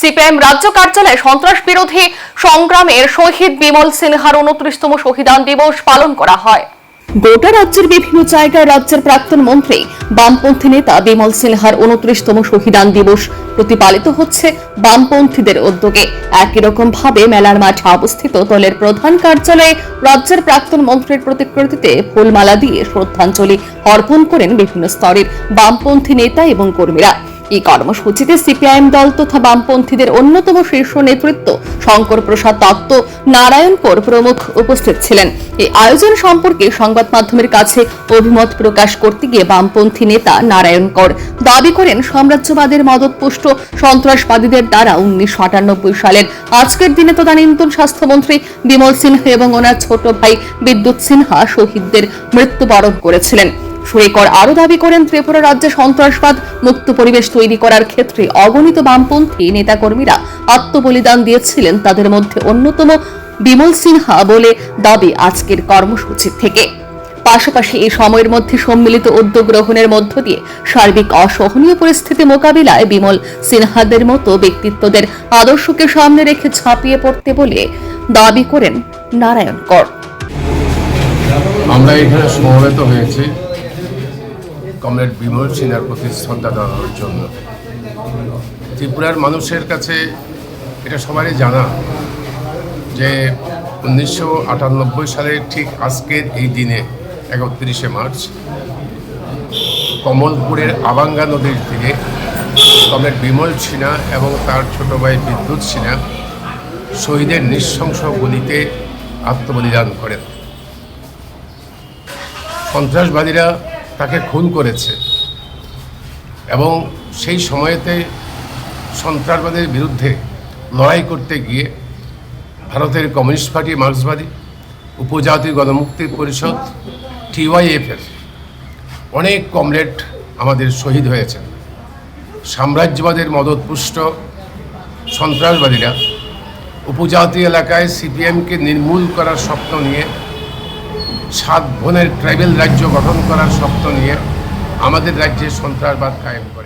CPM রাজ্য কার্যালয়ে সন্ত্রাস বিরোধী সংগ্রামের শহীদ বিমল সিনহার 29তম শহীদান দিবস পালন করা হয়। গোটা রাজ্যের বিভিন্ন জায়গায় রাজ্যের প্রাক্তন মন্ত্রী বামপন্থী নেতা বিমল সিনহার 29তম শহীদান দিবস প্রতিপালিত হচ্ছে বামপন্থীদের উদ্যোগে। একই রকম ভাবে মেলার মাঠে অবস্থিত দলের প্রধান কার্যালয়ে রাজ্যের প্রাক্তন মন্ত্রীর প্রতিকৃতিতে ফুলমালা দিয়ে শ্রদ্ধাঞ্জলি অর্পণ করেন বিভিন্ন স্তরের বামপন্থী নেতা এবং কর্মীরা। এই কর্মসূচিতে সিপিআইএম দল তথা বামপন্থীদের অন্যতম শীর্ষ নেতৃত্ব শঙ্কর প্রসাদ দত্ত, নারায়ণ কর প্রমুখ উপস্থিত ছিলেন। এই আয়োজন সম্পর্কে সংবাদ মাধ্যমের কাছে অভিমত প্রকাশ করতে গিয়ে বামপন্থী নেতা নারায়ণ কর দাবি করেন, সাম্রাজ্যবাদের মদতপুষ্ট সন্ত্রাসবাদীদের দ্বারা 1998 সালের আজকের দিনে তদানীন্তন স্বাস্থ্যমন্ত্রী বিমল সিনহা এবং ওনার ছোট ভাই বিদ্যুৎ সিনহা শহীদদের মৃত্যুবরণ করেছিলেন। সুরেকর আরো দাবি করেন, ত্রিপুরা রাজ্যে সন্ত্রাসবাদ মুক্ত পরিবেশ তৈরি করার ক্ষেত্রে অগণিত বামপন্থী নেতাকর্মীরা আত্মবলিদান দিয়েছিলেন। তাদের মধ্যে অন্যতম বিমল সিনহা বলে দাবি আজকের কর্মসূচি থেকে। পাশাপাশি এই সময়ের মধ্যে সম্মিলিত উদ্যোগ গ্রহণের মধ্য দিয়ে সার্বিক অসহনীয় পরিস্থিতি মোকাবিলায় বিমল সিনহাদের মতো ব্যক্তিত্বদের আদর্শকে সামনে রেখে ঝাঁপিয়ে পড়তে বলে দাবি করেন নারায়ণ কর। আমরা এখানে সমবেত হয়েছি কমরেড বিমল সিনহার প্রতি শ্রদ্ধা জানানোর জন্য। ত্রিপুরার মানুষের কাছে এটা সবারই জানা যে 1998 সালের ঠিক আজকের এই দিনে 31শে মার্চ কমলপুরের আবাঙ্গা নদীর তীরে কমরেড বিমল সিনহা এবং তার ছোট ভাই বিদ্যুৎ সিনহা শহীদের নৃশংস গুলিতে আত্মবলিদান করেন। সন্ত্রাসবাদীরা তাকে খুন করেছে এবং সেই সময়েতে সন্ত্রাসবাদের বিরুদ্ধে লড়াই করতে গিয়ে ভারতের কমিউনিস্ট পার্টি, মার্ক্সবাদী, উপজাতীয় গণমুক্তি পরিষদ, TYF-এর অনেক কমরেড আমাদের শহীদ হয়েছেন। সাম্রাজ্যবাদের মদতপুষ্ট সন্ত্রাসবাদীরা উপজাতি এলাকায় সিপিএমকে নির্মূল করার স্বপ্ন নিয়ে, 7 বোনের ট্রাইবেল রাজ্য গঠন করার স্বপ্ন নিয়ে আমাদের রাজ্যে সন্ত্রাসবাদ কায়েম করে।